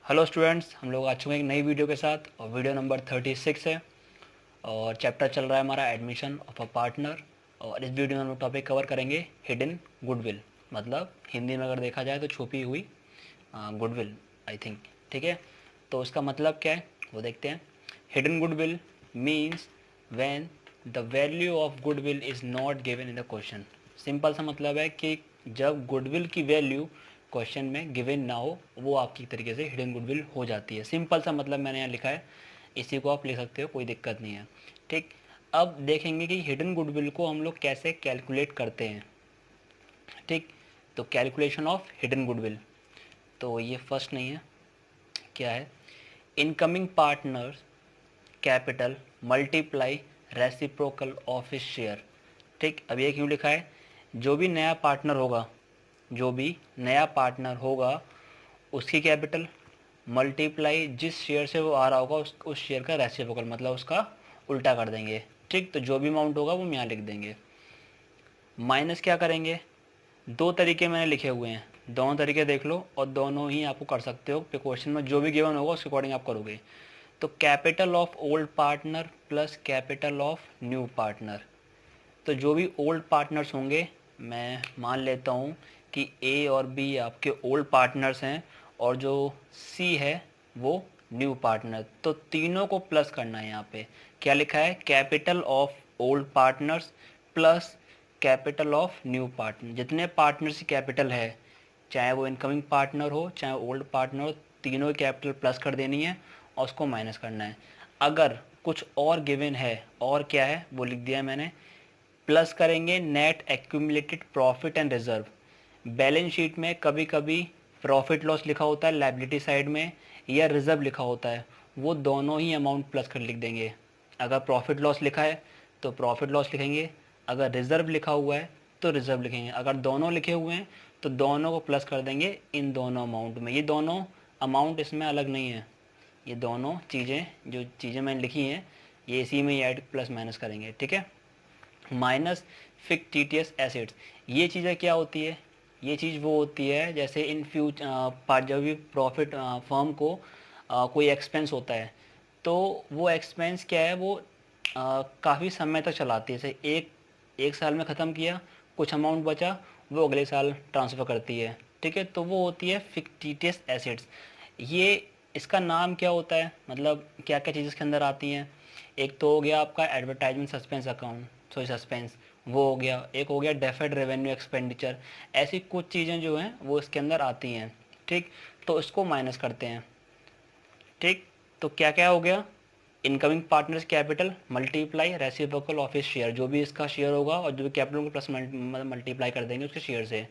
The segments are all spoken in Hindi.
हेलो स्टूडेंट्स, हम लोग आ चुके हैं एक नई वीडियो के साथ और वीडियो नंबर 36 है और चैप्टर चल रहा है हमारा एडमिशन ऑफ अ पार्टनर। और इस वीडियो में हम लोग टॉपिक कवर करेंगे हिडन गुडविल, मतलब हिंदी में अगर देखा जाए तो छुपी हुई गुडविल, आई थिंक। ठीक है, तो उसका मतलब क्या है वो देखते हैं। Hidden goodwill means when the value of goodwill is not given in the question. Simple सा मतलब है कि जब गुडविल की वैल्यू क्वेश्चन में गिवन ना हो, वो आपकी तरीके से हिडन गुडविल हो जाती है। सिंपल सा मतलब मैंने यहाँ लिखा है, इसी को आप लिख सकते हो, कोई दिक्कत नहीं है। ठीक, अब देखेंगे कि हिडन गुडविल को हम लोग कैसे कैलकुलेट करते हैं। ठीक, तो कैलकुलेशन ऑफ हिडन गुडविल, तो ये फर्स्ट नहीं है, क्या है, incoming partner capital multiply reciprocal of his share. ठीक, अब ये क्यों लिखा है, जो भी नया पार्टनर होगा, जो भी नया पार्टनर होगा उसकी कैपिटल मल्टीप्लाई जिस शेयर से वो आ रहा होगा उस शेयर का रेसिप्रोकल, मतलब उसका उल्टा कर देंगे। ठीक, तो जो भी अमाउंट होगा वो हम यहाँ लिख देंगे। माइनस क्या करेंगे, दो तरीके मैंने लिखे हुए हैं, दोनों तरीके देख लो और दोनों ही आपको कर सकते हो। क्वेश्चन में जो भी गिवन होगा उसके अकॉर्डिंग आप करोगे। तो capital of old partner plus capital of new partner. तो जो भी ओल्ड पार्टनर्स होंगे, मैं मान लेता हूँ कि ए और बी आपके ओल्ड पार्टनर्स हैं और जो सी है वो न्यू पार्टनर, तो तीनों को प्लस करना है। यहाँ पे क्या लिखा है, capital of old partners plus capital of new partner. जितने पार्टनर्स की कैपिटल है, चाहे वो इनकमिंग पार्टनर हो चाहे ओल्ड पार्टनर हो, तीनों की कैपिटल प्लस कर देनी है और उसको माइनस करना है। अगर कुछ और गिवन है, और क्या है वो लिख दिया मैंने, प्लस करेंगे net accumulated profit and reserve. Balance sheet में कभी कभी प्रॉफिट लॉस लिखा होता है लायबिलिटी साइड में, या रिजर्व लिखा होता है, वो दोनों ही अमाउंट प्लस कर लिख देंगे। अगर प्रॉफिट लॉस लिखा है तो प्रॉफिट लॉस लिखेंगे, अगर रिजर्व लिखा हुआ है तो रिजर्व लिखेंगे। अगर दोनों लिखे हुए हैं तो दोनों को प्लस कर देंगे इन दोनों अमाउंट में। ये दोनों अमाउंट इसमें अलग नहीं है, ये दोनों चीज़ें जो चीज़ें मैंने लिखी हैं ये इसी में ही ऐड प्लस माइनस करेंगे। ठीक है, माइनस फिक्टिटियस एसेट्स, ये चीज़ें क्या होती है, ये चीज़ वो होती है जैसे इन फ्यूचर जब भी प्रॉफिट फर्म को कोई एक्सपेंस होता है तो वो एक्सपेंस क्या है, वो काफ़ी समय तक चलाती है। जैसे एक एक साल में ख़त्म किया, कुछ अमाउंट बचा, वो अगले साल ट्रांसफ़र करती है। ठीक है, तो वो होती है फिक्टिटियस एसेट्स। ये इसका नाम क्या होता है, मतलब क्या क्या चीज़ इसके अंदर आती हैं। एक तो हो गया आपका advertisement suspense account, sorry suspense, वो हो गया। एक हो गया डेफर्ड रेवेन्यू एक्सपेंडिचर। ऐसी कुछ चीज़ें जो हैं वो इसके अंदर आती हैं। ठीक, तो इसको माइनस करते हैं। ठीक, तो क्या क्या हो गया, incoming partners capital multiply reciprocal of his share, जो भी इसका शेयर होगा और जो भी कैपिटल को प्लस मल्टीप्लाई कर देंगे उसके शेयर से,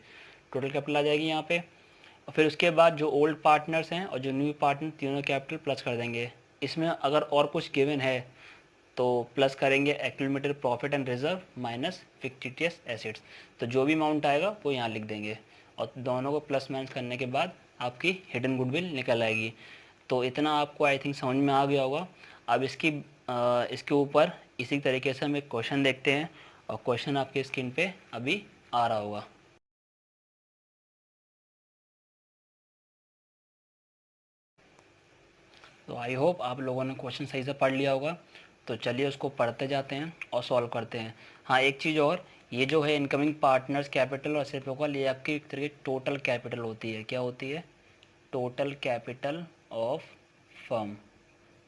टोटल कैपिटल आ जाएगी यहाँ पे। और फिर उसके बाद जो ओल्ड पार्टनर्स हैं और जो न्यू पार्टनर, तीनों कैपिटल प्लस कर देंगे। इसमें अगर और कुछ गिवन है तो प्लस करेंगे accumulated profit and reserve minus fictitious assets. तो जो भी अमाउंट आएगा वो यहाँ लिख देंगे और दोनों को प्लस माइनस करने के बाद आपकी हिडन गुडविल निकल आएगी। तो इतना आपको आई थिंक समझ में आ गया होगा। अब इसके ऊपर इसी तरीके से हम एक क्वेश्चन देखते हैं और क्वेश्चन आपके स्क्रीन पे अभी आ रहा होगा। तो आई होप आप लोगों ने क्वेश्चन सही से पढ़ लिया होगा। तो चलिए उसको पढ़ते जाते हैं और सॉल्व करते हैं। हाँ, एक चीज़ और, ये जो है इनकमिंग पार्टनर्स कैपिटल और रेसिप्रोकल, ये आपकी एक तरह की टोटल कैपिटल होती है। क्या होती है, टोटल कैपिटल ऑफ फर्म।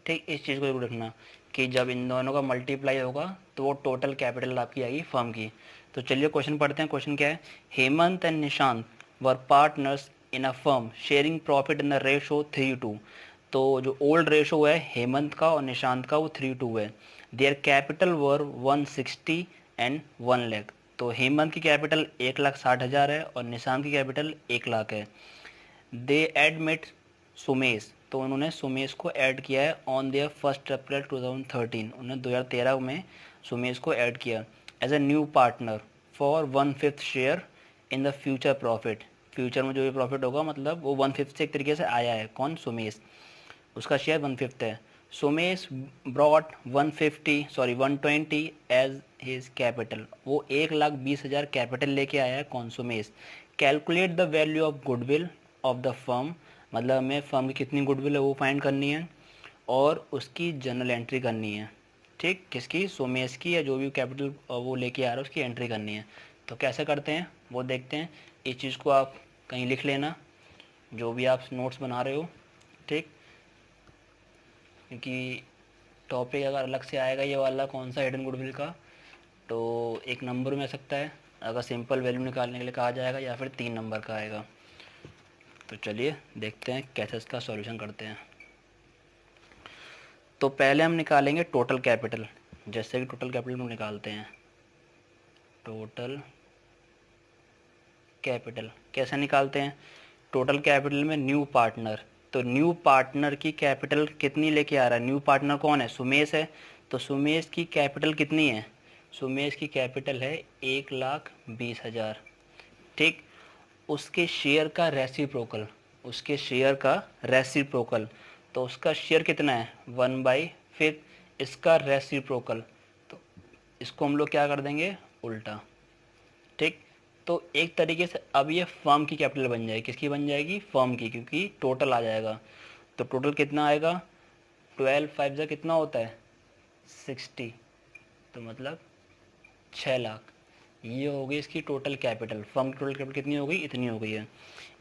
ठीक, इस चीज़ को जरूर रखना कि जब इन दोनों का मल्टीप्लाई होगा तो वो टोटल कैपिटल आपकी आएगी फर्म की। तो चलिए क्वेश्चन पढ़ते हैं। क्वेश्चन क्या है, Hemant and Nishant were partners in a firm sharing profit in the ratio 3:2। तो जो ओल्ड रेशो है हेमंत का और निशांत का वो 3:2 है। Their capital were 160 and 1 lakh. तो हेमंत की कैपिटल 1,60,000 है और निशांत की कैपिटल 1 लाख है। दे एडमिट सुमेश, तो उन्होंने सुमेश को ऐड किया है ऑन देयर 1 अप्रैल 2013। उन्होंने 2013 में सुमेश को ऐड किया as a new partner for 1/5 share in the future profit. Future में जो भी प्रॉफिट होगा, मतलब वो 1/5 से एक तरीके से आया है। कौन, सुमेश, उसका शेयर 1/5 है। Sumesh brought 120 as his capital, वो 1,20,000 कैपिटल लेके आया है। कौन, Sumesh. Calculate the value of goodwill of the firm मतलब हमें फर्म की कितनी गुडविल है वो फाइंड करनी है और उसकी जर्नल एंट्री करनी है। ठीक, किसकी, सोमेश की, या जो भी कैपिटल वो लेके आ रहा है उसकी एंट्री करनी है। तो कैसे करते हैं वो देखते हैं। इस चीज़ को आप कहीं लिख लेना जो भी आप नोट्स बना रहे हो। ठीक, क्योंकि टॉपिक अगर अलग से आएगा ये वाला कौन सा हिडन गुडविल का, तो एक नंबर में आ सकता है अगर सिंपल वैल्यू निकालने के लिए कहा जाएगा, या फिर 3 नंबर का आएगा। तो चलिए देखते हैं कैसे इसका सॉल्यूशन करते हैं। तो पहले हम निकालेंगे टोटल कैपिटल। जैसे कि टोटल कैपिटल हम निकालते हैं, टोटल कैपिटल कैसे निकालते हैं। टोटल कैपिटल में न्यू पार्टनर, तो न्यू पार्टनर की कैपिटल कितनी लेके आ रहा है। न्यू पार्टनर कौन है, सुमेश है। तो सुमेश की कैपिटल कितनी है, सुमेश की कैपिटल है 1,20,000। ठीक, उसके शेयर का रेसिप्रोकल, उसके शेयर का रेसिप्रोकल, तो उसका शेयर कितना है 1/5, इसका रेसिप्रोकल, तो इसको हम लोग क्या कर देंगे उल्टा। ठीक, तो एक तरीके से अब ये फर्म की कैपिटल बन जाएगी, किसकी बन जाएगी, फर्म की, क्योंकि टोटल आ जाएगा। तो टोटल कितना आएगा, 12 5 कितना होता है 60, तो मतलब 6 लाख। ये हो गई इसकी टोटल कैपिटल, फर्म की टोटल कैपिटल कितनी हो गई, इतनी हो गई है।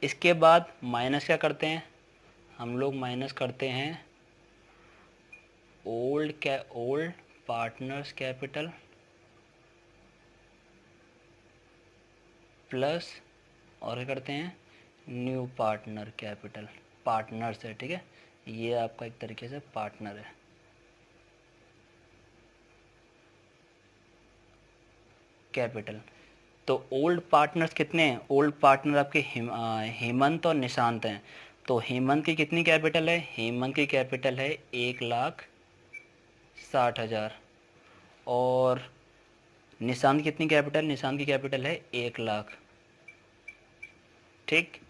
इसके बाद माइनस क्या करते हैं हम लोग, माइनस करते हैं ओल्ड पार्टनर्स कैपिटल प्लस, और क्या करते हैं न्यू पार्टनर कैपिटल, पार्टनर से। ठीक है, ये आपका एक तरीके से पार्टनर है। कैपिटल, तो ओल्ड पार्टनर्स कितने हैं, ओल्ड पार्टनर आपके हेमंत और निशांत हैं। तो हेमंत की कितनी कैपिटल है, हेमंत की कैपिटल है 1,60,000। और निशांत की कितनी कैपिटल, निशांत की कैपिटल है 1 लाख। ठीक,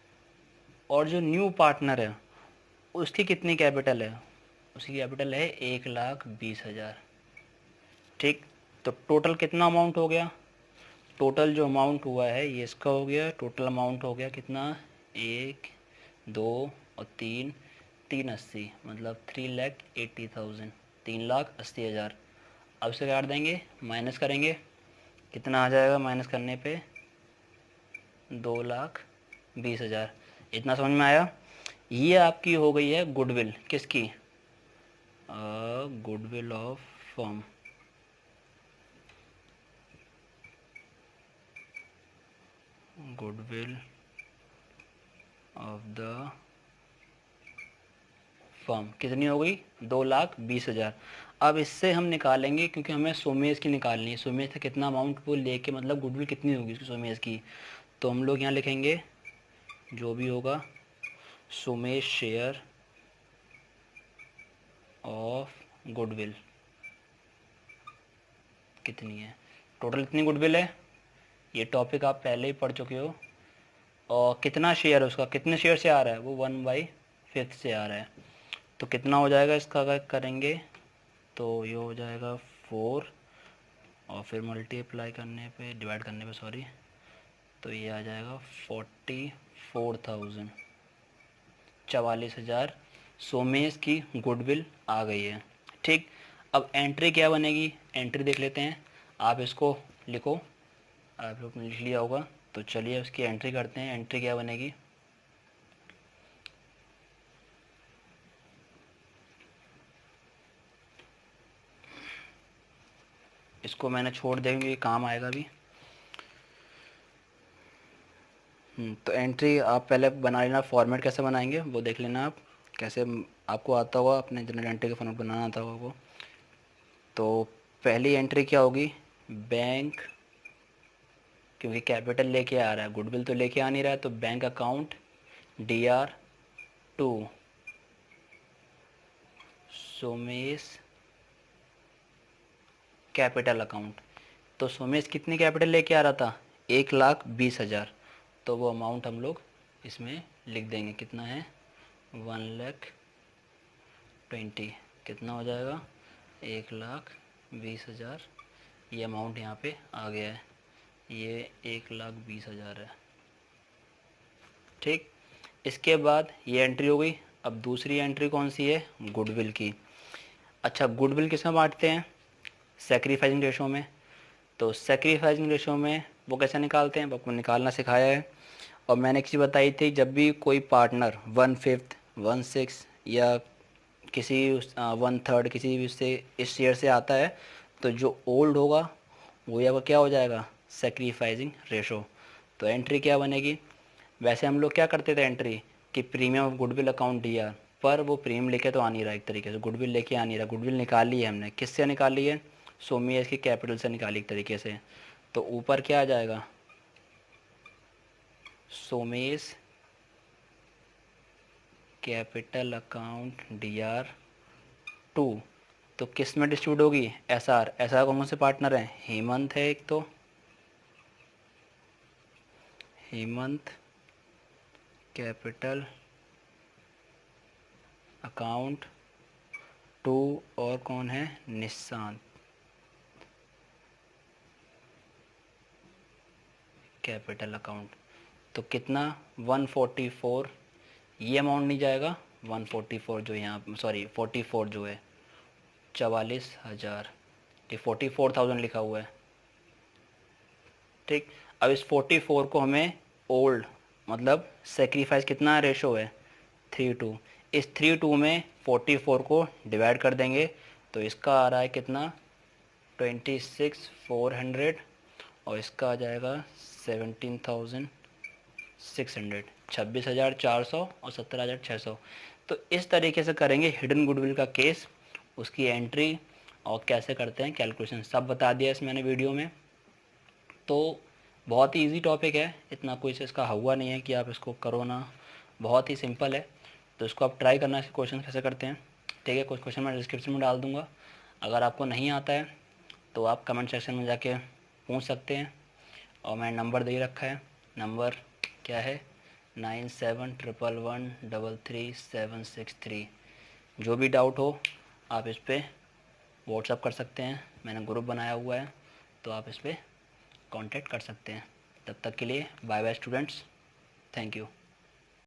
और जो न्यू पार्टनर है उसकी कितनी कैपिटल है, उसकी कैपिटल है 1,20,000। ठीक, तो टोटल कितना अमाउंट हो गया, टोटल जो अमाउंट हुआ है ये इसका हो गया, टोटल अमाउंट हो गया कितना, 1 2 और 3, 380, मतलब 3,80,000, 3,80,000। अब से काट देंगे, माइनस करेंगे, कितना आ जाएगा माइनस करने पे 2,20,000। इतना समझ में आया। ये आपकी हो गई है गुडविल, किसकी, goodwill of firm, goodwill of the firm कितनी हो गई 2,20,000। अब इससे हम निकालेंगे, क्योंकि हमें सोमेश की निकालनी है, सोमेश से कितना अमाउंट वो लेके, मतलब गुडविल कितनी होगी उसकी सोमेश की। तो हम लोग यहाँ लिखेंगे जो भी होगा सोमेश शेयर ऑफ गुडविल कितनी है, टोटल इतनी गुडविल है। ये टॉपिक आप पहले ही पढ़ चुके हो। और कितना शेयर है उसका, कितने शेयर से आ रहा है, वो 1/5 से आ रहा है। तो कितना हो जाएगा इसका अगर करेंगे, तो ये हो जाएगा 4, और फिर मल्टीप्लाई करने पे, डिवाइड करने पे सॉरी, तो ये आ जाएगा 44,000, 44,000 सोमेश की गुडविल आ गई है। ठीक, अब एंट्री क्या बनेगी, एंट्री देख लेते हैं। आप इसको लिखो, आप लोग ने लिख लिया होगा, तो चलिए उसकी एंट्री करते हैं। एंट्री क्या बनेगी, इसको मैंने छोड़ देंगे, काम आएगा भी। तो एंट्री आप पहले बना लेना, फॉर्मेट कैसे बनाएंगे वो देख लेना आप, कैसे आपको आता होगा, अपने जनरल एंट्री का फॉर्मेट बनाना आता होगा वो। तो पहली एंट्री क्या होगी, बैंक, क्योंकि कैपिटल लेके आ रहा है, गुडविल तो लेके आ नहीं रहा है, तो bank account DR2 Somesh capital account. तो सोमेश कितनी कैपिटल लेके आ रहा था 1,20,000, तो वो अमाउंट हम लोग इसमें लिख देंगे, कितना है 1,20,000, कितना हो जाएगा 1,20,000। ये अमाउंट यहाँ पे आ गया है, ये 1,20,000 है। ठीक, इसके बाद ये एंट्री हो गई। अब दूसरी एंट्री कौन सी है, गुडविल की। अच्छा, गुडविल किस में बांटते हैं, सेक्रीफाइसिंग रेशो में। तो सेक्रीफाइसिंग रेशो में वो कैसे निकालते हैं, वो आपको निकालना सिखाया है। और मैंने एक चीज़ बताई थी, जब भी कोई पार्टनर 1/5, 1/6 या किसी 1/3 किसी भी से इस शेयर से आता है, तो जो ओल्ड होगा वो आपका क्या हो जाएगा, सेक्रीफाइसिंग रेशो। तो एंट्री क्या बनेगी, वैसे हम लोग क्या करते थे एंट्री कि प्रीमियम ऑफ गुडविल अकाउंट दिया, पर वो प्रीमियम लेके तो आ नहीं रहा, एक तरीके से गुडविल लेके आ नहीं रहा। गुडविल निकाली है हमने, किससे निकाली है, सोमियस की कैपिटल से निकाली एक तरीके से। तो ऊपर क्या आ जाएगा, सोमेश कैपिटल अकाउंट DR 2। तो किस में डिस्ट्रीब्यूट होगी, SR। SR कौन कौन से पार्टनर हैं, हेमंत है एक, तो हेमंत कैपिटल अकाउंट 2, और कौन है, निशांत कैपिटल अकाउंट। तो कितना, 144। ये अमाउंट नहीं जाएगा, 144 जो यहाँ, सॉरी 44 जो है, 44,000, ये 44,000 लिखा हुआ है। ठीक, अब इस 44 को हमें ओल्ड, मतलब सेक्रीफाइस कितना रेशो है, 3:2। इस 3:2 में 44 को डिवाइड कर देंगे, तो इसका आ रहा है कितना, 26,400, और इसका आ जाएगा 17,600, 26,400 और 17,600। तो इस तरीके से करेंगे हिडन गुडविल का केस, उसकी एंट्री और कैसे करते हैं कैलकुलेशन, सब बता दिया इस मैंने वीडियो में। तो बहुत ही इजी टॉपिक है, इतना कुछ इसका हुआ नहीं है कि आप इसको करो ना, बहुत ही सिंपल है। तो इसको आप ट्राई करना, इसके क्वेश्चन कैसे करते हैं। ठीक है, कुछ क्वेश्चन मैं डिस्क्रिप्शन में डाल दूँगा, अगर आपको नहीं आता है तो आप कमेंट सेक्शन में जाके पूछ सकते हैं। और मैंने नंबर दे रखा है, नंबर क्या है, 9711133763। जो भी डाउट हो आप इस पर व्हाट्सअप कर सकते हैं, मैंने ग्रुप बनाया हुआ है, तो आप इस पर कांटेक्ट कर सकते हैं। तब तक के लिए bye bye students, thank you.